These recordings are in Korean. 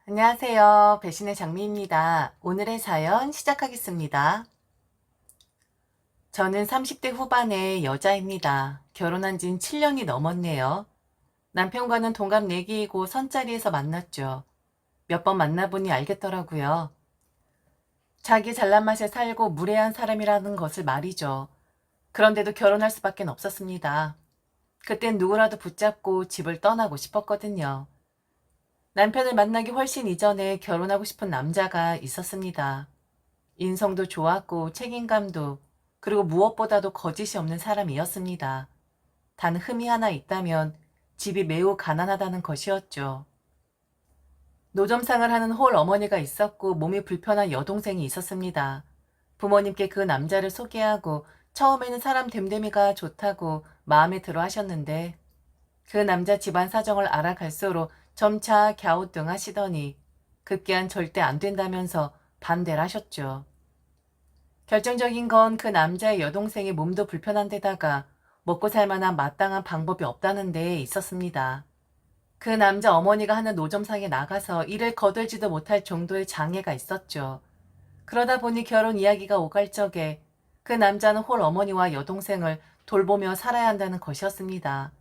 안녕하세요. 배신의 장미입니다. 오늘의 사연 시작하겠습니다. 저는 30대 후반의 여자입니다. 결혼한 진 7년이 넘었네요. 남편과는 동갑 내기이고 선자리에서 만났죠. 몇 번 만나보니 알겠더라고요. 자기 잘난 맛에 살고 무례한 사람이라는 것을 말이죠. 그런데도 결혼할 수밖에 없었습니다. 그땐 누구라도 붙잡고 집을 떠나고 싶었거든요. 남편을 만나기 훨씬 이전에 결혼하고 싶은 남자가 있었습니다. 인성도 좋았고 책임감도, 그리고 무엇보다도 거짓이 없는 사람이었습니다. 단 흠이 하나 있다면 집이 매우 가난하다는 것이었죠. 노점상을 하는 홀 어머니가 있었고 몸이 불편한 여동생이 있었습니다. 부모님께 그 남자를 소개하고 처음에는 사람 됨됨이가 좋다고 마음에 들어 하셨는데 그 남자 집안 사정을 알아갈수록 점차 갸우뚱하시더니 급기한 절대 안 된다면서 반대를 하셨죠. 결정적인 건 그 남자의 여동생의 몸도 불편한 데다가 먹고 살 만한 마땅한 방법이 없다는 데에 있었습니다. 그 남자 어머니가 하는 노점상에 나가서 일을 거들지도 못할 정도의 장애가 있었죠. 그러다 보니 결혼 이야기가 오갈 적에 그 남자는 홀 어머니와 여동생을 돌보며 살아야 한다는 것이었습니다.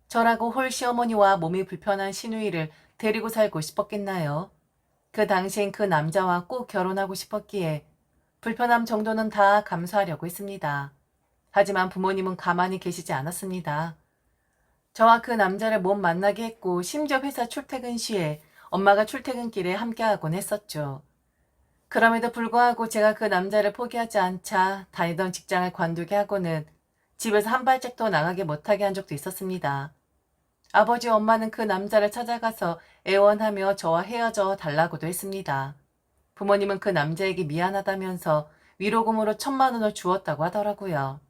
저라고 홀 시어머니와 몸이 불편한 시누이를 데리고 살고 싶었겠나요? 그 당시엔 그 남자와 꼭 결혼하고 싶었기에 불편함 정도는 다 감수하려고 했습니다. 하지만 부모님은 가만히 계시지 않았습니다. 저와 그 남자를 못 만나게 했고 심지어 회사 출퇴근 시에 엄마가 출퇴근길에 함께하곤 했었죠. 그럼에도 불구하고 제가 그 남자를 포기하지 않자 다니던 직장을 관두게 하고는 집에서 한 발짝도 나가게 못하게 한 적도 있었습니다. 아버지 엄마는 그 남자를 찾아가서 애원하며 저와 헤어져 달라고도 했습니다. 부모님은 그 남자에게 미안하다면서 위로금으로 1,000만 원을 주었다고 하더라고요.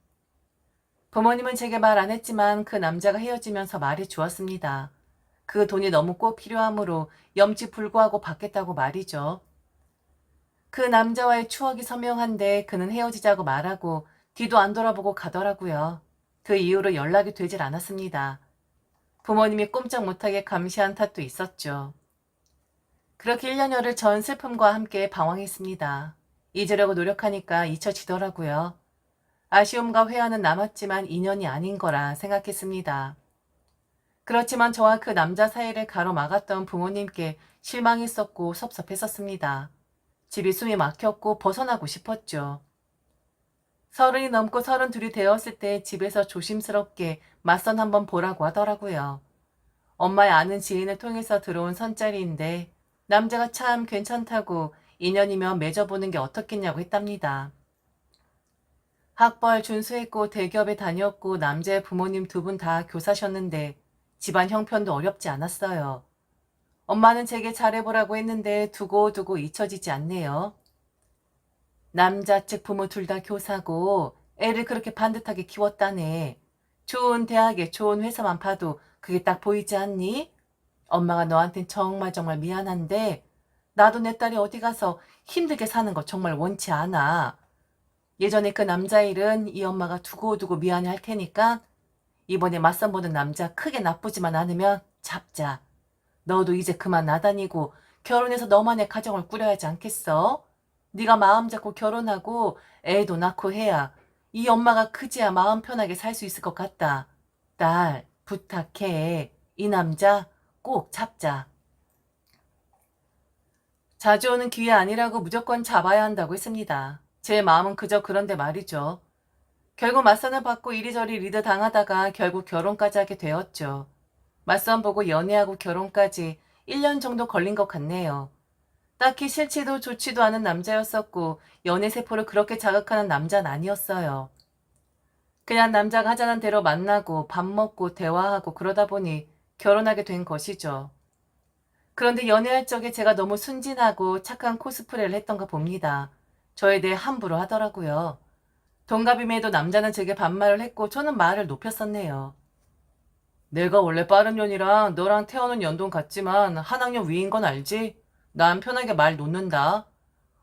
부모님은 제게 말 안 했지만 그 남자가 헤어지면서 말해 주었습니다. 그 돈이 너무 꼭 필요하므로 염치불구하고 받겠다고 말이죠. 그 남자와의 추억이 선명한데 그는 헤어지자고 말하고 뒤도 안 돌아보고 가더라고요. 그 이후로 연락이 되질 않았습니다. 부모님이 꼼짝 못하게 감시한 탓도 있었죠. 그렇게 1년여를 전 슬픔과 함께 방황했습니다. 잊으려고 노력하니까 잊혀지더라고요. 아쉬움과 회한은 남았지만 인연이 아닌 거라 생각했습니다. 그렇지만 저와 그 남자 사이를 가로막았던 부모님께 실망했었고 섭섭했었습니다. 집이 숨이 막혔고 벗어나고 싶었죠. 30이 넘고 32이 되었을 때 집에서 조심스럽게 맞선 한번 보라고 하더라고요. 엄마의 아는 지인을 통해서 들어온 선짜리인데 남자가 참 괜찮다고 인연이면 맺어보는 게 어떻겠냐고 했답니다. 학벌 준수했고 대기업에 다녔고 남자의 부모님 2분 다 교사셨는데 집안 형편도 어렵지 않았어요. 엄마는 제게 잘해보라고 했는데 두고두고 잊혀지지 않네요. 남자 측 부모 2다 교사고 애를 그렇게 반듯하게 키웠다네. 좋은 대학에 좋은 회사만 봐도 그게 딱 보이지 않니? 엄마가 너한텐 정말 미안한데 나도 내 딸이 어디 가서 힘들게 사는 거 정말 원치 않아. 예전에 그 남자 일은 이 엄마가 두고두고 미안해 할 테니까 이번에 맞선 보는 남자 크게 나쁘지만 않으면 잡자. 너도 이제 그만 나다니고 결혼해서 너만의 가정을 꾸려야 하지 않겠어? 네가 마음 잡고 결혼하고 애도 낳고 해야 이 엄마가 그제야 마음 편하게 살 수 있을 것 같다. 딸, 부탁해. 이 남자 꼭 잡자. 자주 오는 기회 아니라고 무조건 잡아야 한다고 했습니다. 제 마음은 그저 그런데 말이죠. 결국 맞선을 받고 이리저리 리드 당하다가 결국 결혼까지 하게 되었죠. 맞선 보고 연애하고 결혼까지 1년 정도 걸린 것 같네요. 딱히 싫지도 좋지도 않은 남자였었고 연애 세포를 그렇게 자극하는 남자는 아니었어요. 그냥 남자가 하자는 대로 만나고 밥 먹고 대화하고 그러다 보니 결혼하게 된 것이죠. 그런데 연애할 적에 제가 너무 순진하고 착한 코스프레를 했던가 봅니다. 저에 대해 함부로 하더라고요. 동갑임에도 남자는 제게 반말을 했고 저는 말을 높였었네요. 내가 원래 빠른 년이랑 너랑 태어난 연도는 같지만 한 학년 위인 건 알지? 난 편하게 말 놓는다.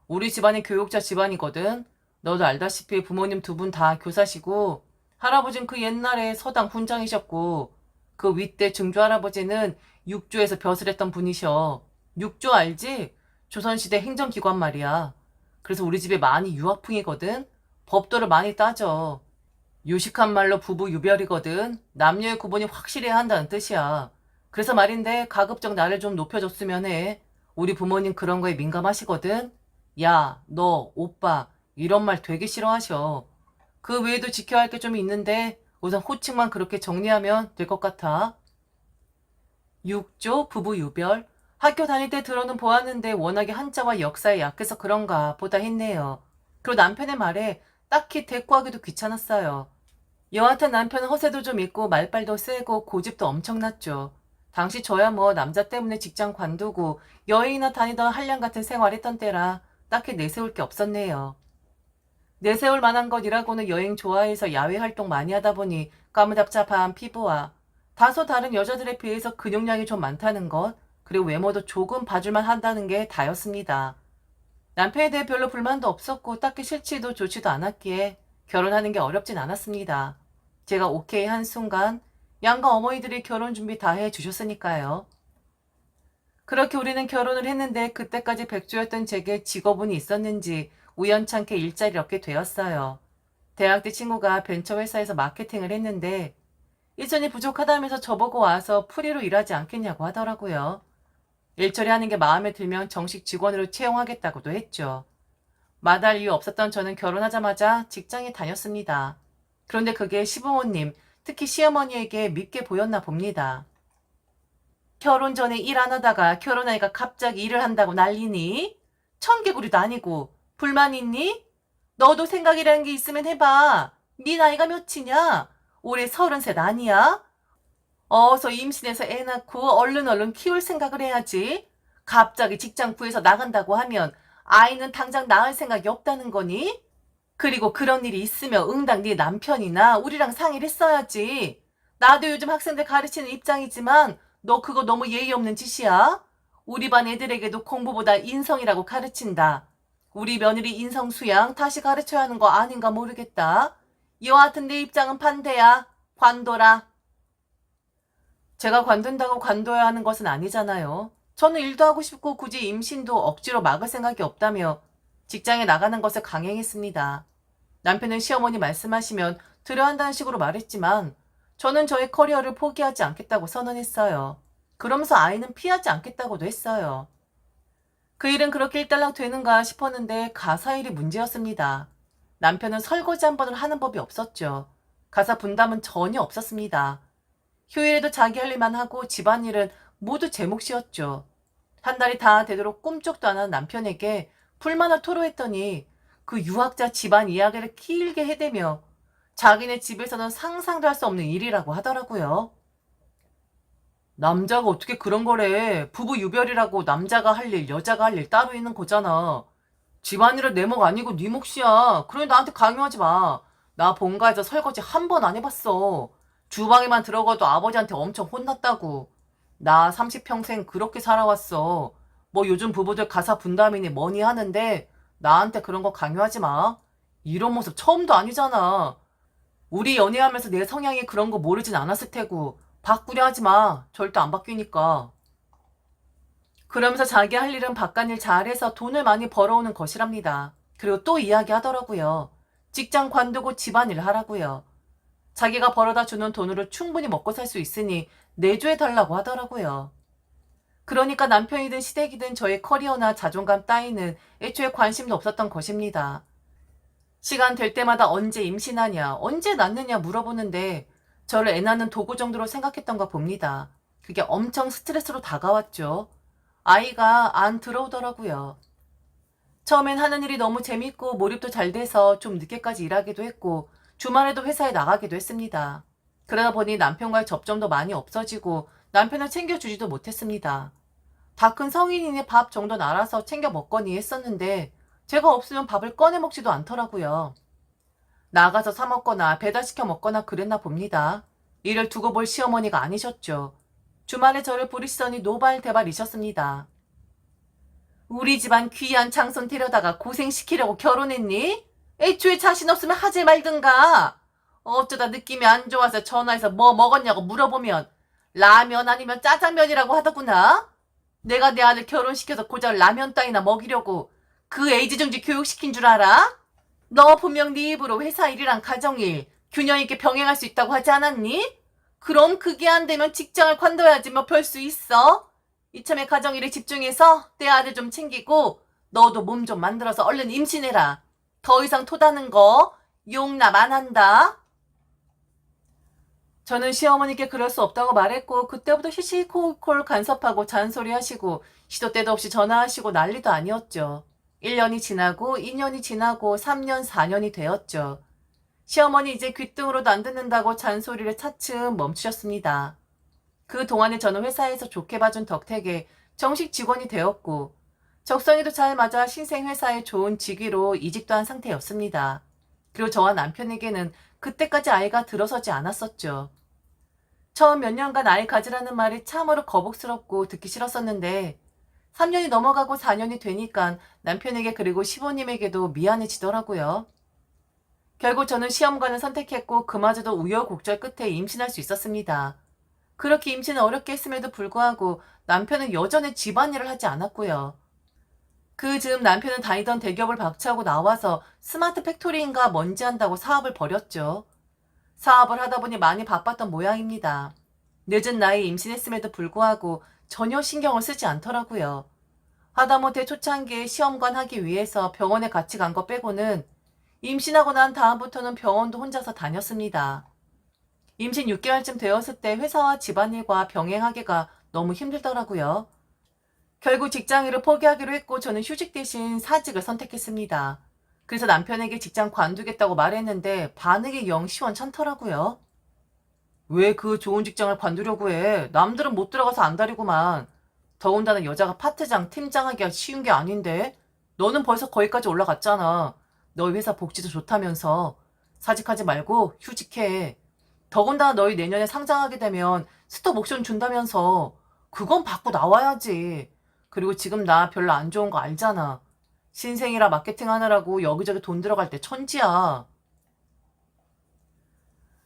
우리 집안이 교육자 집안이거든. 너도 알다시피 부모님 2분 다 교사시고 할아버진 그 옛날에 서당 훈장이셨고 그 윗대 증조 할아버지는 육조에서 벼슬 했던 분이셔. 육조 알지? 조선시대 행정기관 말이야. 그래서 우리 집에 많이 유학풍이거든. 법도를 많이 따져. 유식한 말로 부부 유별이거든. 남녀의 구분이 확실해야 한다는 뜻이야. 그래서 말인데 가급적 나를 좀 높여줬으면 해. 우리 부모님 그런 거에 민감하시거든. 야, 너, 오빠 이런 말 되게 싫어하셔. 그 외에도 지켜야 할 게 좀 있는데 우선 호칭만 그렇게 정리하면 될 것 같아. 육조 부부 유별. 학교 다닐 때 들어는 보았는데 워낙에 한자와 역사에 약해서 그런가 보다 했네요. 그리고 남편의 말에 딱히 대꾸하기도 귀찮았어요. 여하튼 남편은 허세도 좀 있고 말빨도 세고 고집도 엄청났죠. 당시 저야 뭐 남자 때문에 직장 관두고 여행이나 다니던 한량 같은 생활했던 때라 딱히 내세울 게 없었네요. 내세울 만한 것이라고는 여행 좋아해서 야외 활동 많이 하다 보니 까무잡잡한 피부와 다소 다른 여자들에 비해서 근육량이 좀 많다는 것, 그리고 외모도 조금 봐줄만 한다는 게 다였습니다. 남편에 대해 별로 불만도 없었고 딱히 싫지도 좋지도 않았기에 결혼하는 게 어렵진 않았습니다. 제가 오케이 한 순간 양가 어머니들이 결혼 준비 다 해주셨으니까요. 그렇게 우리는 결혼을 했는데 그때까지 백조였던 제게 직업운이 있었는지 우연찮게 일자리를 얻게 되었어요. 대학 때 친구가 벤처회사에서 마케팅을 했는데 일손이 부족하다면서 저보고 와서 프리로 일하지 않겠냐고 하더라고요. 일 처리하는 게 마음에 들면 정식 직원으로 채용하겠다고도 했죠. 마다할 이유 없었던 저는 결혼하자마자 직장에 다녔습니다. 그런데 그게 시부모님, 특히 시어머니에게 밉게 보였나 봅니다. 결혼 전에 일 안 하다가 결혼하니까 갑자기 일을 한다고 난리니? 청개구리도 아니고 불만 있니? 너도 생각이라는 게 있으면 해봐. 네 나이가 몇이냐? 올해 33 아니야? 어서 임신해서 애 낳고 얼른 키울 생각을 해야지. 갑자기 직장 구해서 나간다고 하면 아이는 당장 낳을 생각이 없다는 거니? 그리고 그런 일이 있으면 응당 네 남편이나 우리랑 상의를 했어야지. 나도 요즘 학생들 가르치는 입장이지만 너 그거 너무 예의 없는 짓이야. 우리 반 애들에게도 공부보다 인성이라고 가르친다. 우리 며느리 인성 수양 다시 가르쳐야 하는 거 아닌가 모르겠다. 여하튼 내 입장은 반대야. 관둬라. 제가 관둔다고 관둬야 하는 것은 아니잖아요. 저는 일도 하고 싶고 굳이 임신도 억지로 막을 생각이 없다며 직장에 나가는 것을 강행했습니다. 남편은 시어머니 말씀하시면 들어야 한다는 식으로 말했지만 저는 저의 커리어를 포기하지 않겠다고 선언했어요. 그러면서 아이는 피하지 않겠다고도 했어요. 그 일은 그렇게 일단락 되는가 싶었는데 가사 일이 문제였습니다. 남편은 설거지 한 번을 하는 법이 없었죠. 가사 분담은 전혀 없었습니다. 휴일에도 자기 할 일만 하고 집안일은 모두 제 몫이었죠. 한 달이 다 되도록 꿈쩍도 안 하는 남편에게 불만을 토로했더니 그 유학자 집안 이야기를 길게 해대며 자기네 집에서는 상상도 할 수 없는 일이라고 하더라고요. 남자가 어떻게 그런 거래. 부부 유별이라고 남자가 할 일, 여자가 할 일 따로 있는 거잖아. 집안일은 내 몫 아니고 네 몫이야. 그러니 나한테 강요하지 마. 나 본가에서 설거지 한 번 안 해봤어. 주방에만 들어가도 아버지한테 엄청 혼났다고. 나 30평생 그렇게 살아왔어. 뭐 요즘 부부들 가사 분담이니 뭐니 하는데 나한테 그런 거 강요하지 마. 이런 모습 처음도 아니잖아. 우리 연애하면서 내 성향이 그런 거 모르진 않았을 테고 바꾸려 하지 마. 절대 안 바뀌니까. 그러면서 자기 할 일은 바깥일 잘해서 돈을 많이 벌어오는 것이랍니다. 그리고 또 이야기하더라고요. 직장 관두고 집안일 하라고요. 자기가 벌어다 주는 돈으로 충분히 먹고 살 수 있으니 내조해달라고 하더라고요. 그러니까 남편이든 시댁이든 저의 커리어나 자존감 따위는 애초에 관심도 없었던 것입니다. 시간 될 때마다 언제 임신하냐, 언제 낳느냐 물어보는데 저를 애 낳는 도구 정도로 생각했던가 봅니다. 그게 엄청 스트레스로 다가왔죠. 아이가 안 들어오더라고요. 처음엔 하는 일이 너무 재밌고 몰입도 잘 돼서 좀 늦게까지 일하기도 했고 주말에도 회사에 나가기도 했습니다. 그러다 보니 남편과의 접점도 많이 없어지고 남편을 챙겨주지도 못했습니다. 다 큰 성인이니 밥 정도는 알아서 챙겨 먹거니 했었는데 제가 없으면 밥을 꺼내 먹지도 않더라고요. 나가서 사 먹거나 배달시켜 먹거나 그랬나 봅니다. 이를 두고 볼 시어머니가 아니셨죠. 주말에 저를 부르시더니 노발대발이셨습니다. 우리 집안 귀한 장손 데려다가 고생시키려고 결혼했니? 애초에 자신 없으면 하지 말든가. 어쩌다 느낌이 안 좋아서 전화해서 뭐 먹었냐고 물어보면 라면 아니면 짜장면이라고 하더구나. 내가 내 아들 결혼시켜서 고작 라면 따위나 먹이려고 그 에이지중지 교육시킨 줄 알아? 너 분명 네 입으로 회사 일이랑 가정일 균형 있게 병행할 수 있다고 하지 않았니? 그럼 그게 안 되면 직장을 관둬야지 뭐 별 수 있어? 이참에 가정일에 집중해서 내 아들 좀 챙기고 너도 몸 좀 만들어서 얼른 임신해라. 더 이상 토다는 거 용납 안 한다. 저는 시어머니께 그럴 수 없다고 말했고 그때부터 시시콜콜 간섭하고 잔소리하시고 시도 때도 없이 전화하시고 난리도 아니었죠. 1년이 지나고 2년이 지나고 3년 4년이 되었죠. 시어머니 이제 귓등으로도 안 듣는다고 잔소리를 차츰 멈추셨습니다. 그 동안에 저는 회사에서 좋게 봐준 덕택에 정식 직원이 되었고 적성에도 잘 맞아 신생회사에 좋은 직위로 이직도 한 상태였습니다. 그리고 저와 남편에게는 그때까지 아이가 들어서지 않았었죠. 처음 몇 년간 아이 가지라는 말이 참으로 거북스럽고 듣기 싫었었는데 3년이 넘어가고 4년이 되니까 남편에게 그리고 시부님에게도 미안해지더라고요. 결국 저는 시험관을 선택했고 그마저도 우여곡절 끝에 임신할 수 있었습니다. 그렇게 임신을 어렵게 했음에도 불구하고 남편은 여전히 집안일을 하지 않았고요. 그 즈음 남편은 다니던 대기업을 박차고 나와서 스마트 팩토리인가 뭔지 한다고 사업을 벌였죠. 사업을 하다 보니 많이 바빴던 모양입니다. 늦은 나이에 임신했음에도 불구하고 전혀 신경을 쓰지 않더라고요. 하다못해 초창기에 시험관 하기 위해서 병원에 같이 간 거 빼고는 임신하고 난 다음부터는 병원도 혼자서 다녔습니다. 임신 6개월쯤 되었을 때 회사와 집안일과 병행하기가 너무 힘들더라고요. 결국 직장일을 포기하기로 했고 저는 휴직 대신 사직을 선택했습니다. 그래서 남편에게 직장 관두겠다고 말했는데 반응이 영 시원찮더라고요. 왜 그 좋은 직장을 관두려고 해? 남들은 못 들어가서 안달이구만. 더군다나 여자가 파트장, 팀장 하기가 쉬운 게 아닌데? 너는 벌써 거기까지 올라갔잖아. 너희 회사 복지도 좋다면서. 사직하지 말고 휴직해. 더군다나 너희 내년에 상장하게 되면 스톡 옵션 준다면서. 그건 받고 나와야지. 그리고 지금 나 별로 안 좋은 거 알잖아. 신생이라 마케팅 하느라고 여기저기 돈 들어갈 때 천지야.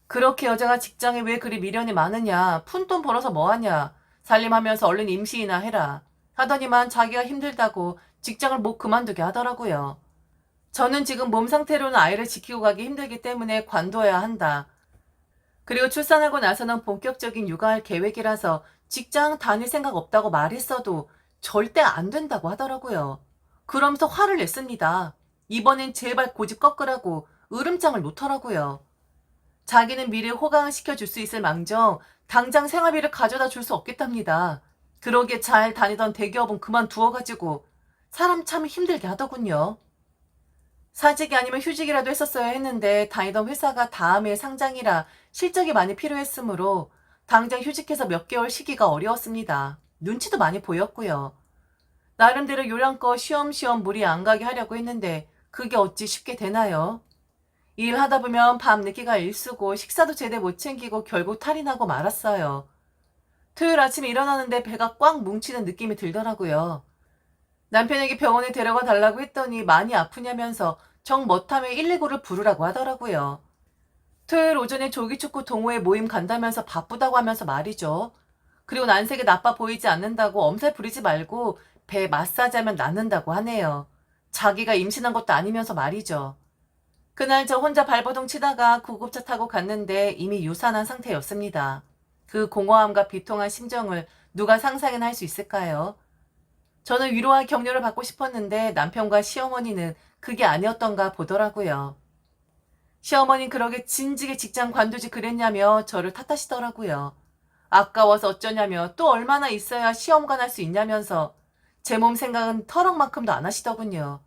그렇게 여자가 직장에 왜 그리 미련이 많으냐. 푼돈 벌어서 뭐하냐. 살림하면서 얼른 임신이나 해라. 하더니만 자기가 힘들다고 직장을 못 그만두게 하더라고요. 저는 지금 몸 상태로는 아이를 지키고 가기 힘들기 때문에 관둬야 한다. 그리고 출산하고 나서는 본격적인 육아할 계획이라서 직장 다닐 생각 없다고 말했어도 절대 안 된다고 하더라고요. 그러면서 화를 냈습니다. 이번엔 제발 고집 꺾으라고 으름장을 놓더라고요. 자기는 미리 호강을 시켜줄 수 있을 망정 당장 생활비를 가져다 줄 수 없겠답니다. 그러게 잘 다니던 대기업은 그만두어가지고 사람 참 힘들게 하더군요. 사직이 아니면 휴직이라도 했었어야 했는데 다니던 회사가 다음 해 상장이라 실적이 많이 필요했으므로 당장 휴직해서 몇 개월 쉬기가 어려웠습니다. 눈치도 많이 보였고요. 나름대로 요령껏 쉬엄쉬엄 무리 안 가게 하려고 했는데 그게 어찌 쉽게 되나요? 일하다 보면 밤 늦게가 일수고 식사도 제대 못 챙기고 결국 탈이 나고 말았어요. 토요일 아침에 일어나는데 배가 꽉 뭉치는 느낌이 들더라고요. 남편에게 병원에 데려가 달라고 했더니 많이 아프냐면서 정 못하면 119를 부르라고 하더라고요. 토요일 오전에 조기축구 동호회 모임 간다면서 바쁘다고 하면서 말이죠. 그리고 난색이 나빠 보이지 않는다고 엄살 부리지 말고 배 마사지하면 낫는다고 하네요. 자기가 임신한 것도 아니면서 말이죠. 그날 저 혼자 발버둥 치다가 구급차 타고 갔는데 이미 유산한 상태였습니다. 그 공허함과 비통한 심정을 누가 상상이나 할 수 있을까요? 저는 위로와 격려를 받고 싶었는데 남편과 시어머니는 그게 아니었던가 보더라고요. 시어머니는 그러게 진지게 직장 관두지 그랬냐며 저를 탓하시더라고요. 아까워서 어쩌냐며 또 얼마나 있어야 시험관 할 수 있냐면서 제 몸 생각은 터럭만큼도 안 하시더군요.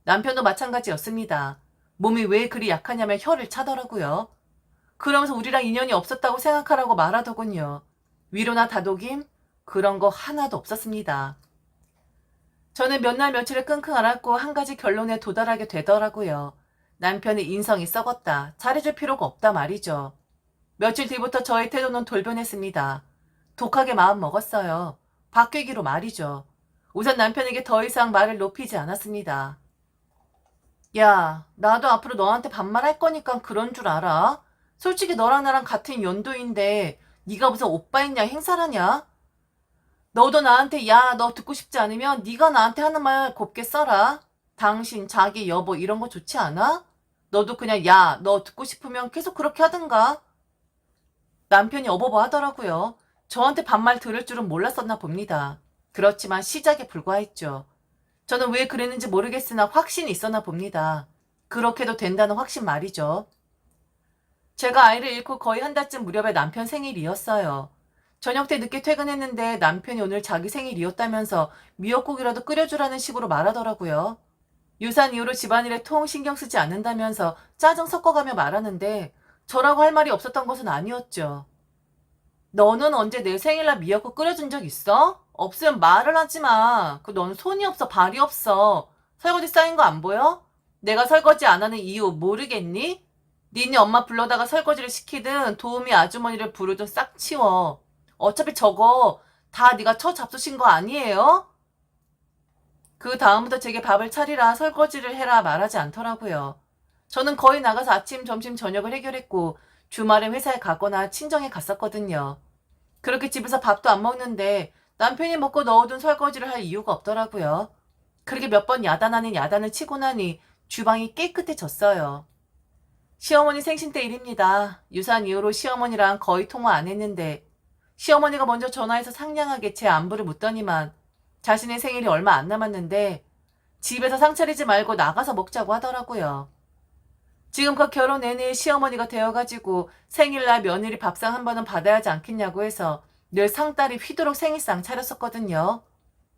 남편도 마찬가지였습니다. 몸이 왜 그리 약하냐며 혀를 차더라고요. 그러면서 우리랑 인연이 없었다고 생각하라고 말하더군요. 위로나 다독임? 그런 거 하나도 없었습니다. 저는 몇 날 며칠을 끙끙 앓았고 한 가지 결론에 도달하게 되더라고요. 남편의 인성이 썩었다. 잘해줄 필요가 없다 말이죠. 며칠 뒤부터 저의 태도는 돌변했습니다. 독하게 마음 먹었어요. 바뀌기로 말이죠. 우선 남편에게 더 이상 말을 높이지 않았습니다. 야, 나도 앞으로 너한테 반말할 거니까 그런 줄 알아? 솔직히 너랑 나랑 같은 연도인데 네가 무슨 오빠있냐 행사라냐? 너도 나한테 야, 너 듣고 싶지 않으면 네가 나한테 하는 말 곱게 써라. 당신, 자기, 여보 이런 거 좋지 않아? 너도 그냥 야, 너 듣고 싶으면 계속 그렇게 하든가. 남편이 어버버 하더라고요. 저한테 반말 들을 줄은 몰랐었나 봅니다. 그렇지만 시작에 불과했죠. 저는 왜 그랬는지 모르겠으나 확신이 있었나 봅니다. 그렇게도 된다는 확신 말이죠. 제가 아이를 잃고 거의 한 달쯤 무렵에 남편 생일이었어요. 저녁 때 늦게 퇴근했는데 남편이 오늘 자기 생일이었다면서 미역국이라도 끓여주라는 식으로 말하더라고요. 유산 이후로 집안일에 통 신경 쓰지 않는다면서 짜증 섞어가며 말하는데 저라고 할 말이 없었던 것은 아니었죠. 너는 언제 내 생일날 미역국 끓여준 적 있어? 없으면 말을 하지 마. 넌 손이 없어, 발이 없어. 설거지 쌓인 거 안 보여? 내가 설거지 안 하는 이유 모르겠니? 니네 엄마 불러다가 설거지를 시키든 도우미 아주머니를 부르든 싹 치워. 어차피 저거 다 네가 처 잡수신 거 아니에요? 그 다음부터 제게 밥을 차리라 설거지를 해라 말하지 않더라고요. 저는 거의 나가서 아침, 점심, 저녁을 해결했고 주말엔 회사에 가거나 친정에 갔었거든요. 그렇게 집에서 밥도 안 먹는데 남편이 먹고 넣어둔 설거지를 할 이유가 없더라고요. 그렇게 몇 번 야단 아닌 야단을 치고 나니 주방이 깨끗해졌어요. 시어머니 생신 때 일입니다. 유산 이후로 시어머니랑 거의 통화 안 했는데 시어머니가 먼저 전화해서 상냥하게 제 안부를 묻더니만 자신의 생일이 얼마 안 남았는데 집에서 상 차리지 말고 나가서 먹자고 하더라고요. 지금껏 결혼 내내 시어머니가 되어가지고 생일날 며느리 밥상 한 번은 받아야 하지 않겠냐고 해서 늘 상딸이 휘도록 생일상 차렸었거든요.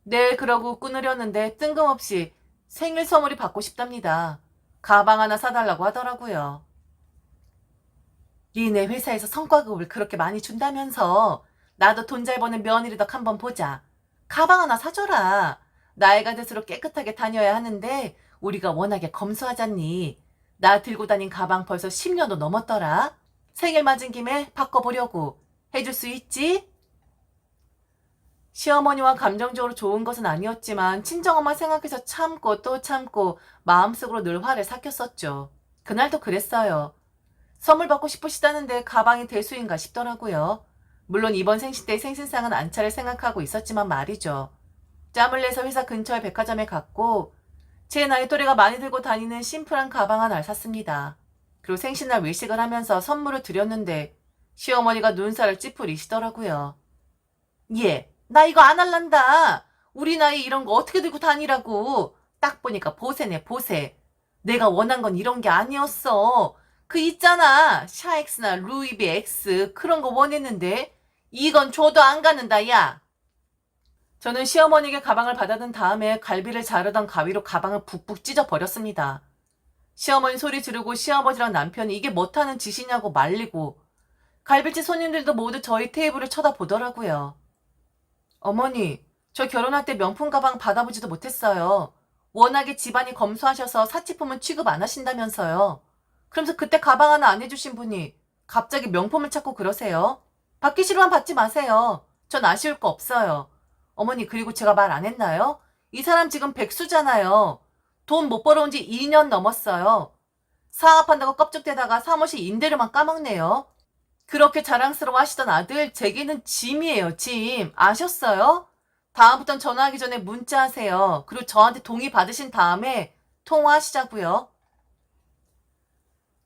네, 그러고 끊으려는데 뜬금없이 생일 선물이 받고 싶답니다. 가방 하나 사달라고 하더라고요. 니네 회사에서 성과급을 그렇게 많이 준다면서 나도 돈 잘 버는 며느리 덕 한번 보자. 가방 하나 사줘라. 나이가 들수록 깨끗하게 다녀야 하는데 우리가 워낙에 검소하잖니. 나 들고 다닌 가방 벌써 10년도 넘었더라. 생일 맞은 김에 바꿔보려고. 해줄 수 있지? 시어머니와 감정적으로 좋은 것은 아니었지만 친정엄마 생각해서 참고 또 참고 마음속으로 늘 화를 삭혔었죠. 그날도 그랬어요. 선물 받고 싶으시다는데 가방이 대수인가 싶더라고요. 물론 이번 생신 때 생신상은 안 차릴 생각하고 있었지만 말이죠. 짬을 내서 회사 근처의 백화점에 갔고 제 나이 또래가 많이 들고 다니는 심플한 가방 하나를 샀습니다. 그리고 생신날 외식을 하면서 선물을 드렸는데 시어머니가 눈살을 찌푸리시더라고요. 예, 나 이거 안 할란다. 우리 나이 이런 거 어떻게 들고 다니라고. 딱 보니까 보세네, 보세. 내가 원한 건 이런 게 아니었어. 그 있잖아. 샤엑스나 루이비 X 그런 거 원했는데 이건 줘도 안 가는다, 야. 저는 시어머니에게 가방을 받아든 다음에 갈비를 자르던 가위로 가방을 북북 찢어 버렸습니다. 시어머니 소리 지르고 시아버지랑 남편이 이게 못하는 짓이냐고 말리고 갈비집 손님들도 모두 저희 테이블을 쳐다보더라고요. 어머니, 저 결혼할 때 명품 가방 받아보지도 못했어요. 워낙에 집안이 검소하셔서 사치품은 취급 안 하신다면서요. 그러면서 그때 가방 하나 안 해주신 분이 갑자기 명품을 찾고 그러세요. 받기 싫으면 받지 마세요. 전 아쉬울 거 없어요. 어머니, 그리고 제가 말 안 했나요? 이 사람 지금 백수잖아요. 돈 못 벌어온 지 2년 넘었어요. 사업한다고 껍죽대다가 사무실 임대료만 까먹네요. 그렇게 자랑스러워 하시던 아들, 제게는 짐이에요, 짐. 아셨어요? 다음부턴 전화하기 전에 문자하세요. 그리고 저한테 동의 받으신 다음에 통화하시자고요.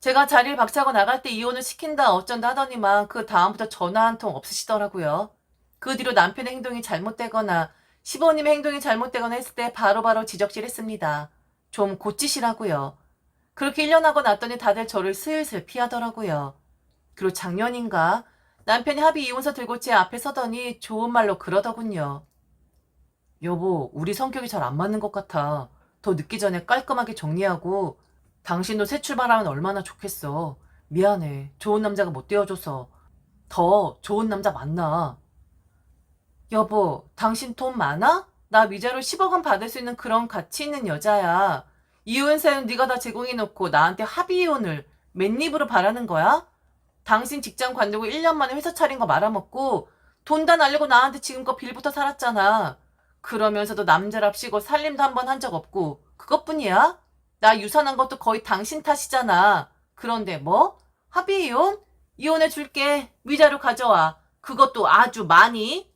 제가 자리를 박차고 나갈 때 이혼을 시킨다 어쩐다 하더니만 그 다음부터 전화 한 통 없으시더라고요. 그 뒤로 남편의 행동이 잘못되거나 시부모님의 행동이 잘못되거나 했을 때 바로바로 지적질했습니다. 좀 고치시라고요. 그렇게 1년 하고 났더니 다들 저를 슬슬 피하더라고요. 그리고 작년인가 남편이 합의 이혼서 들고 제 앞에 서더니 좋은 말로 그러더군요. 여보, 우리 성격이 잘 안 맞는 것 같아. 더 늦기 전에 깔끔하게 정리하고 당신도 새 출발하면 얼마나 좋겠어. 미안해. 좋은 남자가 못 되어줘서. 더 좋은 남자 만나. 여보, 당신 돈 많아? 나 위자료 10억 원 받을 수 있는 그런 가치 있는 여자야. 이혼 사연 네가 다 제공해놓고 나한테 합의 이혼을 맨입으로 바라는 거야? 당신 직장 관두고 1년 만에 회사 차린 거 말아먹고 돈 다 날리고 나한테 지금껏 빌부터 살았잖아. 그러면서도 남자랍시고 살림도 한 번 한 적 없고 그것뿐이야? 나 유산한 것도 거의 당신 탓이잖아. 그런데 뭐? 합의 이혼? 이혼해 줄게. 위자료 가져와. 그것도 아주 많이.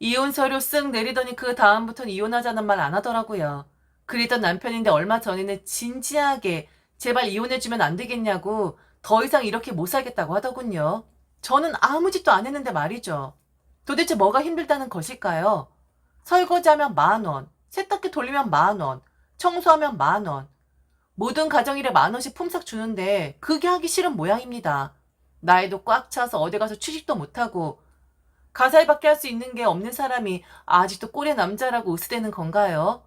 이혼 서류 쓱 내리더니 그 다음부터는 이혼하자는 말 안 하더라고요. 그랬던 남편인데 얼마 전에는 진지하게 제발 이혼해주면 안 되겠냐고 더 이상 이렇게 못 살겠다고 하더군요. 저는 아무 짓도 안 했는데 말이죠. 도대체 뭐가 힘들다는 것일까요? 설거지하면 10,000원, 세탁기 돌리면 10,000원, 청소하면 10,000원. 모든 가정일에 10,000원씩 품삯 주는데 그게 하기 싫은 모양입니다. 나이도 꽉 차서 어디 가서 취직도 못하고 가사일밖에 할 수 있는 게 없는 사람이 아직도 꼴의 남자라고 으스대는 건가요?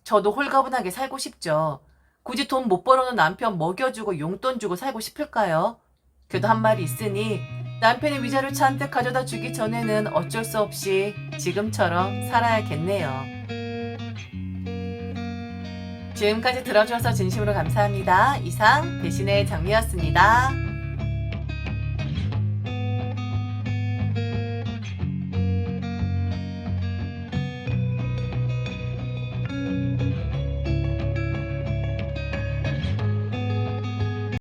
저도 홀가분하게 살고 싶죠. 굳이 돈 못 벌어놓은 남편 먹여주고 용돈 주고 살고 싶을까요? 그래도 한 말이 있으니 남편이 위자료 잔뜩 가져다 주기 전에는 어쩔 수 없이 지금처럼 살아야겠네요. 지금까지 들어주셔서 진심으로 감사합니다. 이상 배신의 장미였습니다.